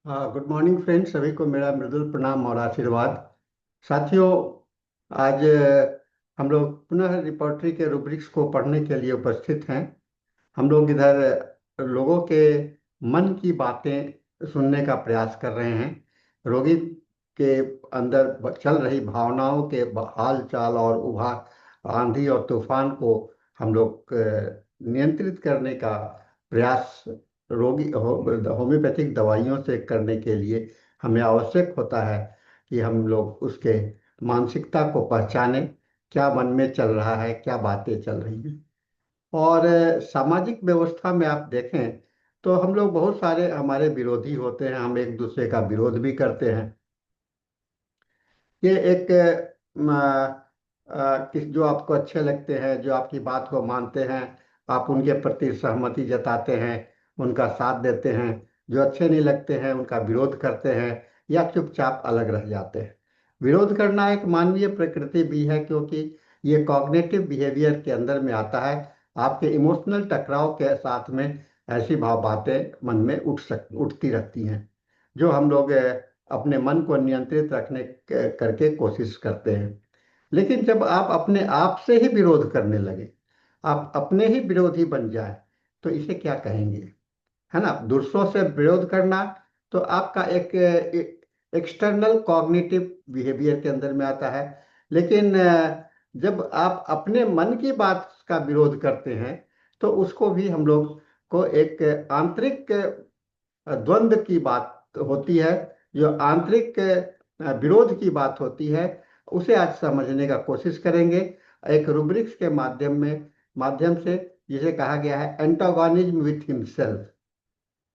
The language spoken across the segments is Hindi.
हाँ, गुड मॉर्निंग फ्रेंड्स। सभी को मेरा मृदुल प्रणाम और आशीर्वाद। साथियों, आज हम लोग पुनः रिपोर्टरी के रूब्रिक्स को पढ़ने के लिए उपस्थित हैं। हम लोग इधर लोगों के मन की बातें सुनने का प्रयास कर रहे हैं। रोगी के अंदर चल रही भावनाओं के हाल चाल और उभार, आंधी और तूफान को हम लोग नियंत्रित करने का प्रयास होम्योपैथिक दवाइयों से करने के लिए हमें आवश्यक होता है कि हम लोग उसके मानसिकता को पहचानें। क्या मन में चल रहा है, क्या बातें चल रही हैं। और सामाजिक व्यवस्था में आप देखें तो हम लोग बहुत सारे हमारे विरोधी होते हैं, हम एक दूसरे का विरोध भी करते हैं। ये एक किस जो आपको अच्छे लगते हैं, जो आपकी बात को मानते हैं, आप उनके प्रति सहमति जताते हैं, उनका साथ देते हैं। जो अच्छे नहीं लगते हैं उनका विरोध करते हैं या चुपचाप अलग रह जाते हैं। विरोध करना एक मानवीय प्रकृति भी है, क्योंकि ये कॉग्निटिव बिहेवियर के अंदर में आता है। आपके इमोशनल टकराव के साथ में ऐसी भाव बातें मन में उठती रहती हैं, जो हम लोग अपने मन को नियंत्रित रखने करके कोशिश करते हैं। लेकिन जब आप अपने आप से ही विरोध करने लगे, आप अपने ही विरोधी बन जाए, तो इसे क्या कहेंगे? है ना, दूसरों से विरोध करना तो आपका एक एक्सटर्नल कॉग्निटिव बिहेवियर के अंदर में आता है। लेकिन जब आप अपने मन की बात का विरोध करते हैं, तो उसको भी हम लोग को एक आंतरिक द्वंद्व की बात होती है। जो आंतरिक विरोध की बात होती है, उसे आज समझने का कोशिश करेंगे एक रूब्रिक्स के माध्यम से, जिसे कहा गया है antagonism with himself.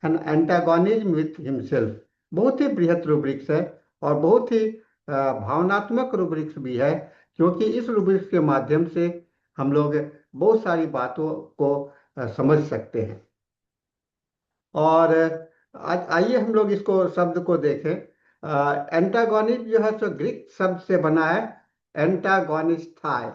An antagonism with himself बहुत ही बृहत रूब्रिक्स है और बहुत ही भावनात्मक रूब्रिक्स भी है, क्योंकि इस रूब्रिक्स के माध्यम से हम लोग बहुत सारी बातों को समझ सकते हैं। और आज आइए हम लोग इसको शब्द को देखें। एंटागोनिज्म जो है सो ग्रीक शब्द से बना है, एंटागोनिस्थाई,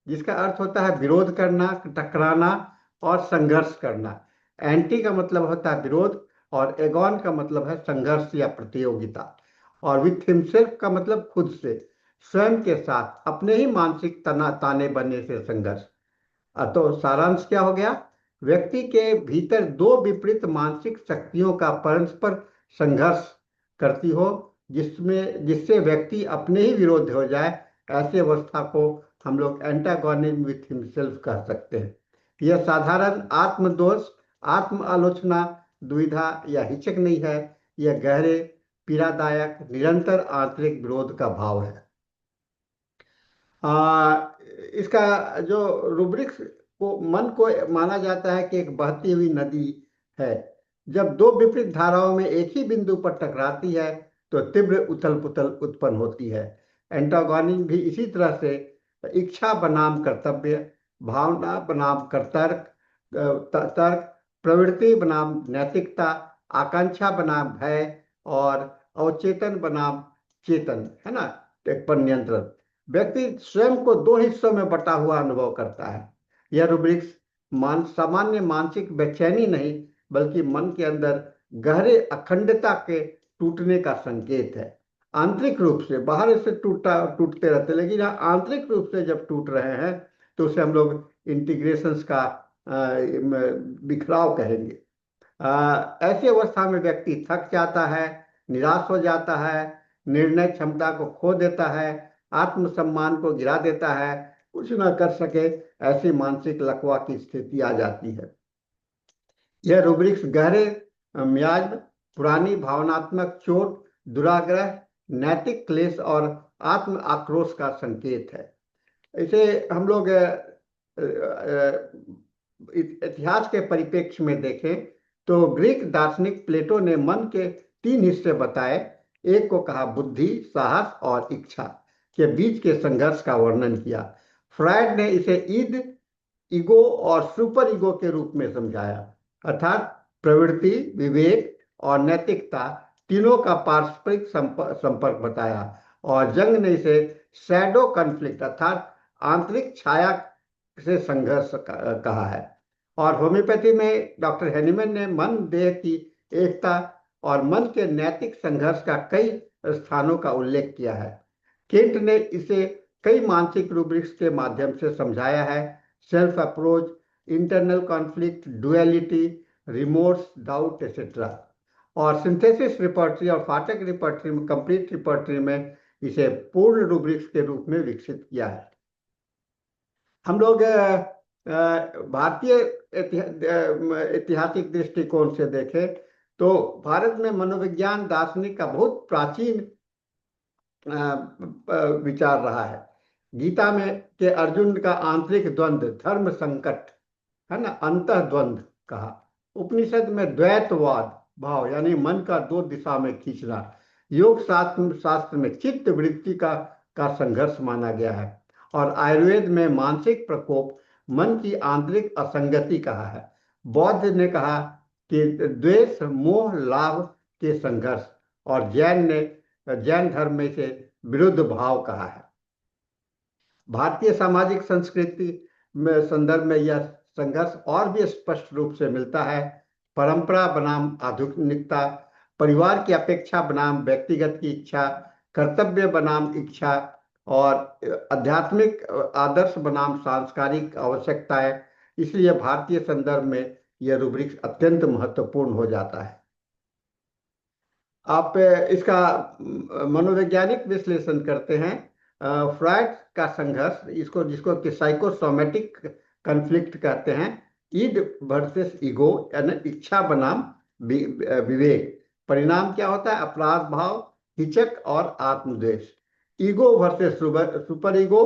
जिसका अर्थ होता है विरोध करना, टकराना और संघर्ष करना। एंटी का मतलब होता है विरोध, और एगोन का मतलब है संघर्ष या प्रतियोगिता, और विथ हिमसेल्फ का मतलब खुद से, स्वयं के साथ, अपने ही मानसिक ताने बनने से संघर्ष। तो सारांश क्या हो गया? व्यक्ति के भीतर दो विपरीत मानसिक शक्तियों का परस्पर संघर्ष करती हो, जिससे व्यक्ति अपने ही विरोध हो जाए। ऐसी अवस्था को हम लोग एंटागोनिज्म विथ हिमसेल्फ कह सकते हैं। यह साधारण आत्मदोष, आत्म आलोचना, दुविधा या हिचक नहीं है। यह गहरे, पीड़ादायक, निरंतर आंतरिक विरोध का भाव है। इसका जो रूब्रिक्स को, मन को माना जाता है कि एक बहती हुई नदी है। जब दो विपरीत धाराओं में एक ही बिंदु पर टकराती है तो तीव्र उथल पुथल उत्पन्न होती है। एंटागोनिज्म भी इसी तरह से इच्छा बनाम कर्तव्य, भावना बनाम तर्क, प्रवृत्ति बनाम नैतिकता, आकांक्षा बनाम भय, और अवचेतन बनाम चेतन, है ना, पर नियंत्रण। व्यक्ति स्वयं को दो हिस्सों में बटा हुआ अनुभव करता है। यह रूब्रिक्स सामान्य मानसिक बेचैनी नहीं, बल्कि मन के अंदर गहरे अखंडता के टूटने का संकेत है। आंतरिक रूप से, बाहर से टूटते रहते, लेकिन यहाँ आंतरिक रूप से जब टूट रहे हैं तो उसे हम लोग इंटीग्रेशंस का बिखराव कहेंगे। ऐसी अवस्था में व्यक्ति थक जाता है, निराश हो जाता है, निर्णय क्षमता को खो देता है, आत्मसम्मान को गिरा देता है, कुछ ना कर सके, ऐसी मानसिक लकवा की स्थिति आ जाती है। यह रूब्रिक्स गहरे मियाज, पुरानी भावनात्मक चोट, दुराग्रह, नैतिक क्लेश और आत्म आक्रोश का संकेत है। इसे हम लोग इतिहास के परिप्रेक्ष्य में देखें तो ग्रीक दार्शनिक प्लेटो ने मन के तीन हिस्से बताए। एक को कहा बुद्धि, साहस और इच्छा के बीच के संघर्ष का वर्णन किया। फ्रायड ने इसे ईगो और सुपर ईगो के रूप में समझाया, अर्थात प्रवृत्ति, विवेक और नैतिकता तीनों का पारस्परिक संपर्क बताया। और जंग ने इसे शैडो कॉन्फ्लिक्ट, अर्थात आंतरिक छाया से संघर्ष कहा है। और होम्योपैथी में डॉक्टर हेनीमैन ने मन देह की एकता और मन के नैतिक संघर्ष का कई स्थानों का उल्लेख किया है। केंट ने इसे कई मानसिक रूब्रिक्स के माध्यम से समझाया है: self approach, internal conflict, duality, remorse, doubt, etcetera. और सिंथेसिस रिपर्टरी और फाटक रिपर्टरी में, कंप्लीट रिपर्टरी में इसे पूर्ण रूब्रिक्स के रूप में विकसित किया है। हम लोग भारतीय ऐतिहासिक दृष्टिकोण से देखें तो भारत में मनोविज्ञान दार्शनिक का बहुत प्राचीन विचार रहा है। गीता में के अर्जुन का आंतरिक द्वंद्व, धर्म संकट, है ना, अंतः द्वंद्व कहा। उपनिषद में द्वैतवाद भाव यानी मन का दो दिशा में खींचना, योग शास्त्र में चित्त वृत्ति का संघर्ष माना गया है। और आयुर्वेद में मानसिक प्रकोप, मन की आंतरिक असंगति कहा है। बौद्ध ने कहा कि द्वेष, मोह, लाभ के संघर्ष, और जैन धर्म में से विरुद्ध भाव कहा है। भारतीय सामाजिक संस्कृति में संदर्भ में यह संघर्ष और भी स्पष्ट रूप से मिलता है। परंपरा बनाम आधुनिकता, परिवार की अपेक्षा बनाम व्यक्तिगत की इच्छा, कर्तव्य बनाम इच्छा, और आध्यात्मिक आदर्श बनाम सांस्कारिक आवश्यकताएं। इसलिए भारतीय संदर्भ में यह रूब्रिक्स अत्यंत महत्वपूर्ण हो जाता है। आप इसका मनोवैज्ञानिक विश्लेषण करते हैं। फ्रायड का संघर्ष, इसको जिसको कि साइकोसोमेटिक कन्फ्लिक्ट कहते हैं, ईड वर्सेस ईगो यानी इच्छा बनाम विवेक। परिणाम क्या होता है? अपराध भाव, हिचक और आत्मद्वेष। ईगो वर्सेस सुपर ईगो,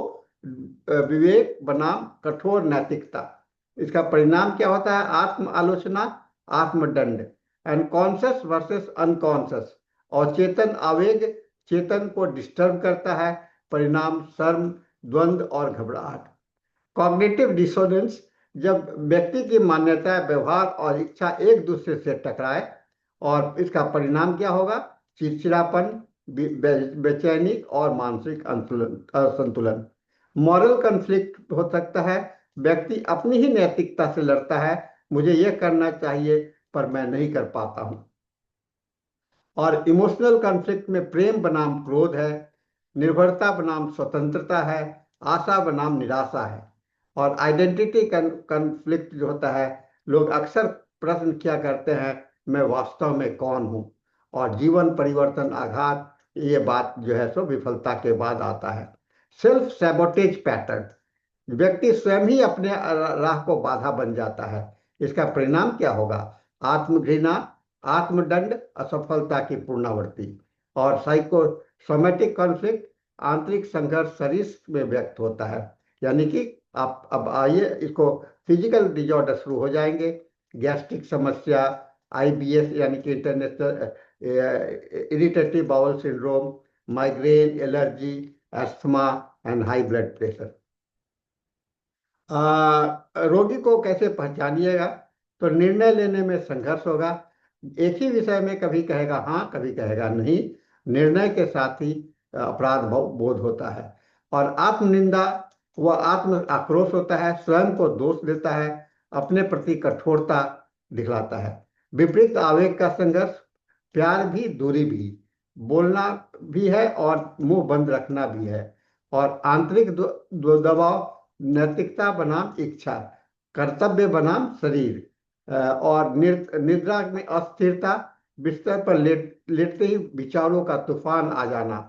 विवेक बनाम कठोर नैतिकता। इसका परिणाम क्या होता है? आत्म आलोचना, आत्मदंड। एंड कॉन्शियस वर्सेस अनकॉन्शियस, और चेतन आवेग चेतन को डिस्टर्ब करता है। परिणाम शर्म, द्वंद्व और घबराहट। कॉग्निटिव डिसोनेंस, जब व्यक्ति की मान्यता, व्यवहार और इच्छा एक दूसरे से टकराए, और इसका परिणाम क्या होगा? चिड़चिड़ापन, बेचैनी और मानसिक असंतुलन। मॉरल कन्फ्लिक्ट हो सकता है, व्यक्ति अपनी ही नैतिकता से लड़ता है, मुझे यह करना चाहिए पर मैं नहीं कर पाता हूं। और इमोशनल कॉन्फ्लिक्ट में प्रेम बनाम क्रोध है, निर्भरता बनाम स्वतंत्रता है, आशा बनाम निराशा है। और आइडेंटिटी कॉन्फ्लिक्ट जो होता है, लोग अक्सर प्रश्न किया करते हैं, मैं वास्तव में कौन हूं? और जीवन परिवर्तन आघात, ये बात जो है सो विफलता के बाद आता है। सेल्फ सैबोटेज पैटर्न, व्यक्ति स्वयं ही अपने राह को बाधा बन जाता है। इसका परिणाम क्या होगा? आत्मघृणा, आत्मदंड, असफलता की पुनरावृत्ति। और साइकोसोमेटिक कॉन्फ्लिक्ट, आंतरिक संघर्ष शरीर में व्यक्त होता है। यानी कि आप अब आइए, इसको फिजिकल डिजॉर्डर शुरू हो जाएंगे। गैस्ट्रिक समस्या, आईबीएस यानी कि international irritative bowel syndrome, migraine, allergy, asthma and high blood pressure. रोगी को कैसे पहचानिएगा? तो निर्णय लेने में संघर्ष होगा। एक ही विषय में कभी कहेगा हाँ, कभी कहेगा नहीं। निर्णय के साथ ही अपराध बोध होता है। और आत्मनिंदा व आत्म आक्रोश होता है, स्वयं को दोष देता है, अपने प्रति कठोरता दिखलाता है। विपरीत आवेग का संघर्ष, प्यार भी दूरी भी, बोलना भी है और मुंह बंद रखना भी है। और आंतरिक दबाव, नैतिकता बनाम इच्छा, कर्तव्य बनाम शरीर। और निद्रा में अस्थिरता, बिस्तर पर लेटते ही विचारों का तूफान आ जाना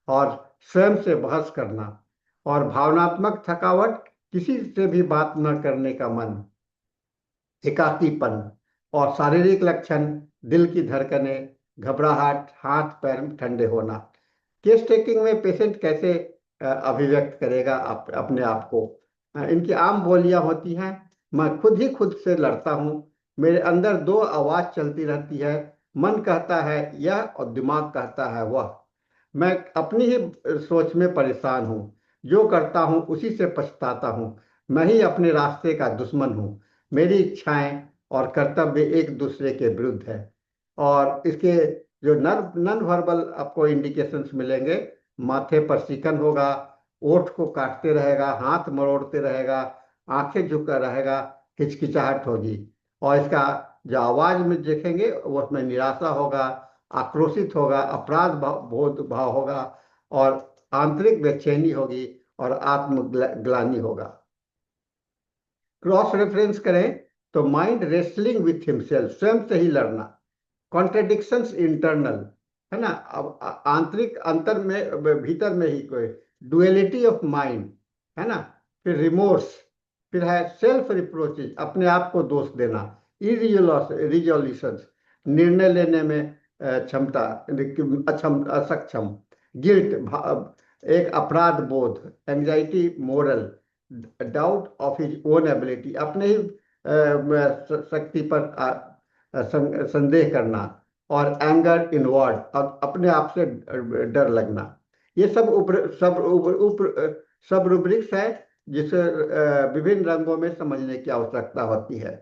और स्वयं से बहस करना। और भावनात्मक थकावट, किसी से भी बात न करने का मन, एकाकीपन। और शारीरिक लक्षण, दिल की धड़कनें, घबराहट, हाथ पैर ठंडे होना। केस टेकिंग में पेशेंट कैसे अभिव्यक्त करेगा अपने आप को? इनकी आम बोलियां होती हैं, मैं खुद से लड़ता हूँ, मेरे अंदर दो आवाज चलती रहती है, मन कहता है यह और दिमाग कहता है वह, मैं अपनी ही सोच में परेशान हूँ, जो करता हूँ उसी से पछताता हूँ, मैं ही अपने रास्ते का दुश्मन हूँ, मेरी इच्छाएं और कर्तव्य एक दूसरे के विरुद्ध है। और इसके जो नॉन वर्बल आपको इंडिकेशंस मिलेंगे, माथे पर सिकन होगा, ओठ को काटते रहेगा, हाथ मरोड़ते रहेगा, आंखें झुका रहेगा, हिचकिचाहट होगी। और इसका जो आवाज में देखेंगे वो उसमें निराशा होगा, आक्रोशित होगा, अपराध बोध भाव होगा, और आंतरिक बेचैनी होगी, और आत्मग्लानि होगा। क्रॉस रेफरेंस करें तो माइंड रेसलिंग विथ हिमसेल्फ, स्वयं से ही लड़ना, कॉन्ट्रडिक्शंस इंटरनल, है ना। अब आंतरिक अंतर में, भीतर में ही कोई डुअलिटी ऑफ माइंड, है ना। फिर रिमोर्स, फिर है सेल्फ रिप्रोचेज, अपने आप को दोष देना, रिजोल्यूशन, निर्णय लेने में क्षमता, असक्षम, गिल्ट, एक अपराध बोध, anxiety, moral, doubt of his own ability, अपने ही शक्ति पर संदेह करना, और एंगर इनवर्ड, और अपने आप से डर लगना। ये सब सब रूब्रिक्स है जिसे विभिन्न रंगों में समझने की आवश्यकता होती है।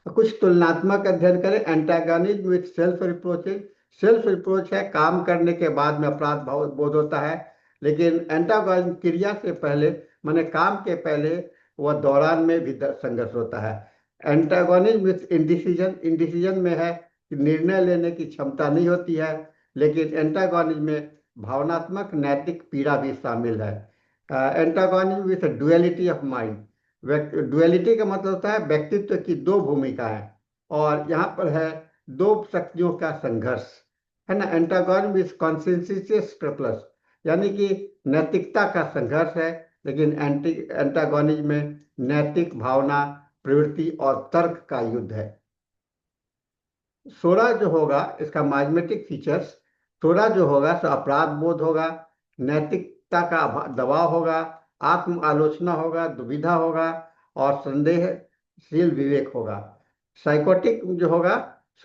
कुछ तुलनात्मक अध्ययन करें। Antagonism with self reproaches, self reproach है काम करने के बाद में अपराध भाव बोध होता है, लेकिन एंटागोनिज्म क्रिया से पहले, माने काम के पहले वह दौरान में भी संघर्ष होता है। एंटागोनिज्म विथ इंडिसीजन, इंडिसीजन में है कि निर्णय लेने की क्षमता नहीं होती है, लेकिन एंटागोनिज्म में भावनात्मक नैतिक पीड़ा भी शामिल है। Antagonism with duality of mind, duality का मतलब होता है व्यक्तित्व की दो भूमिकाएं, और यहाँ पर है दो शक्तियों का संघर्ष, है ना। एंटागोनिज्म विथ कॉन्सेंसस प्लस, यानी कि नैतिकता का संघर्ष है, लेकिन एंटागोनिज्म में नैतिक भावना, प्रवृत्ति और तर्क का युद्ध है। सोरा जो होगा, इसका मैग्नेटिक फीचर्स, सोरा जो होगा सो अपराध बोध होगा, नैतिकता का दबाव होगा, आत्म आलोचना होगा, दुविधा होगा, और संदेहशील विवेक होगा। साइकोटिक जो होगा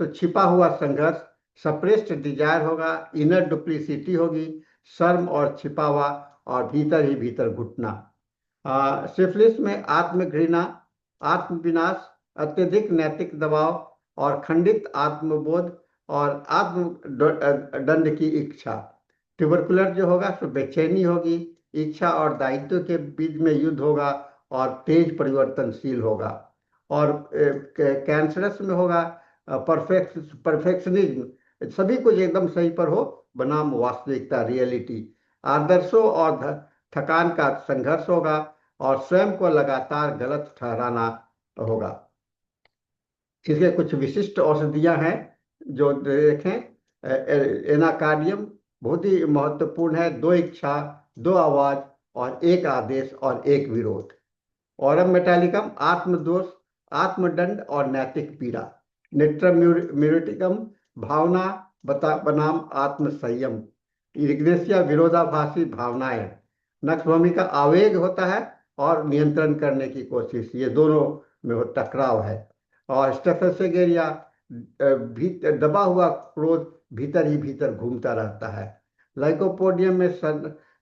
सो छिपा हुआ संघर्ष, सप्रेस्ड डिजायर होगा, इनर डुप्लीसिटी होगी, शर्म और छिपावा, और भीतर ही भीतर घुटना। सिफिलिस में आत्मघृणा, आत्मविनाश, अत्यधिक नैतिक दबाव, और खंडित आत्मबोध, और आत्म दंड की इच्छा। ट्यूबरकुलर जो होगा तो बेचैनी होगी, इच्छा और दायित्व के बीच में युद्ध होगा, और तेज परिवर्तनशील होगा। और कैंसरस में होगा परफेक्शनिज्म, सभी कुछ एकदम सही पर हो बनाम वास्तविकता, रियलिटी। आदर्शों और थकान का संघर्ष होगा, और स्वयं को लगातार गलत ठहराना होगा। इसके कुछ विशिष्ट औषधियां हैं जो देखें। एनाकार्डियम बहुत ही महत्वपूर्ण है, दो इच्छा, दो आवाज, और एक आदेश और एक विरोध। ऑरम मेटालिकम आत्मदोष, आत्मदंड और नैतिक पीड़ा। नेट्रम म्यूरिटिकम भावना बनाम आत्म संयम। इग्नेशिया विरोधाभासी भावनाएं। नक्सभूमि का आवेग होता है और नियंत्रण करने की कोशिश, ये दोनों में टकराव है। और स्टेफेसेगेरिया दबा हुआ क्रोध भीतर ही भीतर घूमता रहता है। लाइकोपोडियम में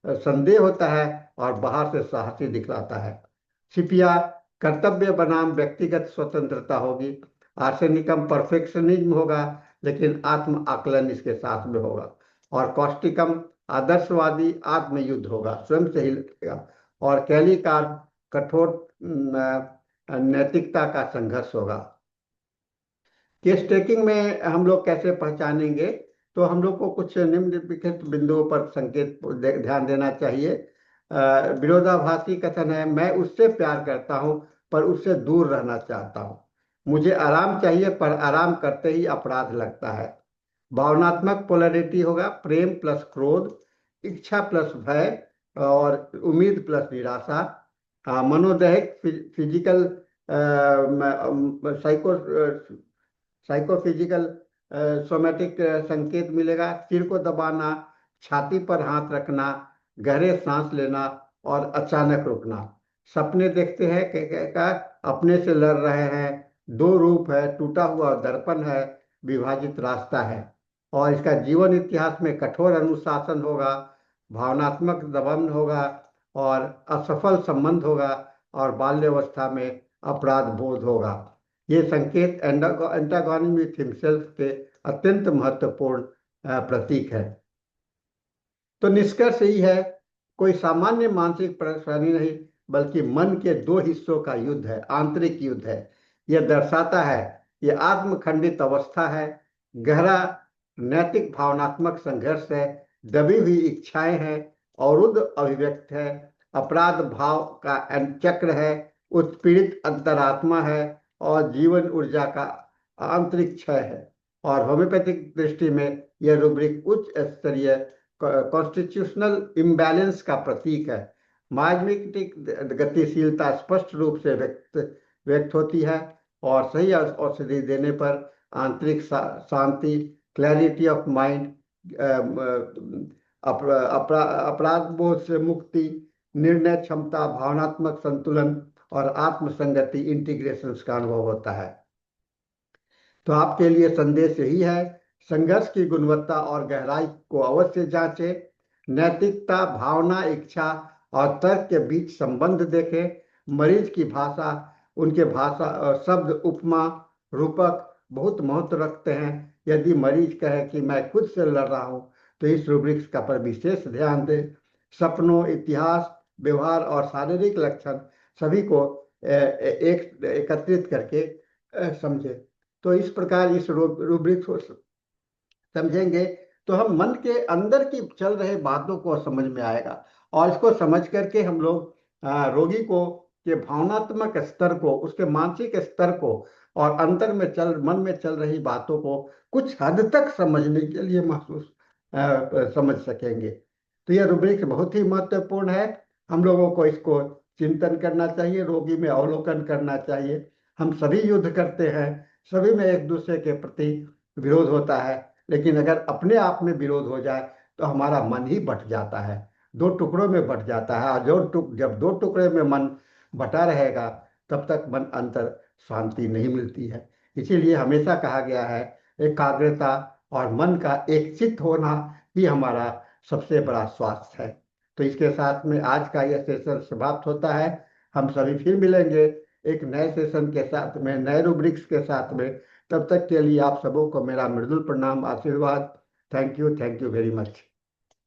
संदेह होता है और बाहर से साहसी दिखलाता है। छिपिया कर्तव्य बनाम व्यक्तिगत स्वतंत्रता होगी। आर्सेनिकम परफेक्शनिज्म होगा, लेकिन आत्म आकलन इसके साथ में होगा। और कॉस्टिकम आदर्शवादी आत्मयुद्ध होगा, स्वयं से ही लड़ेगा। और कैलिकार कठोर नैतिकता का संघर्ष होगा। केस टेकिंग में हम लोग कैसे पहचानेंगे, तो हम लोग को कुछ निम्नलिखित बिंदुओं पर संकेत ध्यान देना चाहिए। विरोधाभासी कथन है, मैं उससे प्यार करता हूं पर उससे दूर रहना चाहता हूं। मुझे आराम चाहिए पर आराम करते ही अपराध लगता है। भावनात्मक पोलैरिटी होगा, प्रेम प्लस क्रोध, इच्छा प्लस भय, और उम्मीद प्लस निराशा। मनोदैहिक फिजिकल साइको साइकोफिजिकल सोमैटिक संकेत मिलेगा। सिर को दबाना, छाती पर हाथ रखना, गहरे सांस लेना, और अचानक रुकना। सपने देखते हैं का अपने से लड़ रहे हैं, दो रूप है, टूटा हुआ दर्पण है, विभाजित रास्ता है। और इसका जीवन इतिहास में कठोर अनुशासन होगा, भावनात्मक दबन होगा, और असफल संबंध होगा, और बाल्यावस्था में अपराध बोध होगा। ये संकेत एंटागोनिज्म विथ हिमसेल्फ के अत्यंत महत्वपूर्ण प्रतीक है। तो निष्कर्ष यही है, कोई सामान्य मानसिक परेशानी नहीं, बल्कि मन के दो हिस्सों का युद्ध है, आंतरिक युद्ध है। यह दर्शाता है यह आत्मखंडित अवस्था है, गहरा नैतिक भावनात्मक संघर्ष है, दबी हुई इच्छाएं हैं, अवरुद्ध अभिव्यक्त है, अपराध भाव का चक्र है, उत्पीड़ित अंतरात्मा है और जीवन ऊर्जा का आंतरिक क्षय है। और होम्योपैथिक दृष्टि में यह रूब्रिक उच्च स्तरीय कॉन्स्टिट्यूशनल इम्बैलेंस का प्रतीक है। माइग्मेटिक गतिशीलता स्पष्ट रूप से व्यक्त होती है और सही औषधि देने पर आंतरिक शांति, क्लैरिटी ऑफ माइंड, अपराध बोध से मुक्ति, निर्णय क्षमता, भावनात्मक संतुलन और आत्मसंगति, इंटीग्रेशन का अनुभव होता है। तो आपके लिए संदेश यही है, संघर्ष की गुणवत्ता और गहराई को अवश्य जांचें, नैतिकता, भावना, इच्छा और तर्क के बीच संबंध देखें, मरीज की भाषा, उनके भाषा शब्द, उपमा, रूपक बहुत महत्व रखते हैं। यदि मरीज कहे कि मैं खुद से लड़ रहा हूं तो इस रूब्रिक्स का पर विशेष ध्यान दें। सपनों, इतिहास, व्यवहार और शारीरिक लक्षण सभी को एकत्रित करके समझे। तो इस प्रकार इस रूब्रिक्स को समझेंगे तो हम मन के अंदर की चल रहे बातों को समझ में आएगा और इसको समझ करके हम लोग रोगी को के भावनात्मक स्तर को, उसके मानसिक स्तर को और अंतर में मन में चल रही बातों को कुछ हद तक समझने के लिए समझ सकेंगे। तो यह रूब्रिक्स बहुत ही महत्वपूर्ण है। हम लोगों को इसको चिंतन करना चाहिए, रोगी में अवलोकन करना चाहिए। हम सभी युद्ध करते हैं, सभी में एक दूसरे के प्रति विरोध होता है, लेकिन अगर अपने आप में विरोध हो जाए तो हमारा मन ही बट जाता है, दो टुकड़ों में बट जाता है। और जब दो टुकड़े में मन बटा रहेगा तब तक मन अंतर शांति नहीं मिलती है। इसीलिए हमेशा कहा गया है एकाग्रता और मन का एक चित्त होना ही हमारा सबसे बड़ा स्वास्थ्य है। तो इसके साथ में आज का यह सेशन समाप्त होता है। हम सभी फिर मिलेंगे एक नए सेशन के साथ में, नए रूब्रिक्स के साथ में। तब तक के लिए आप सबों को मेरा मृदुल प्रणाम, आशीर्वाद। Thank you very much.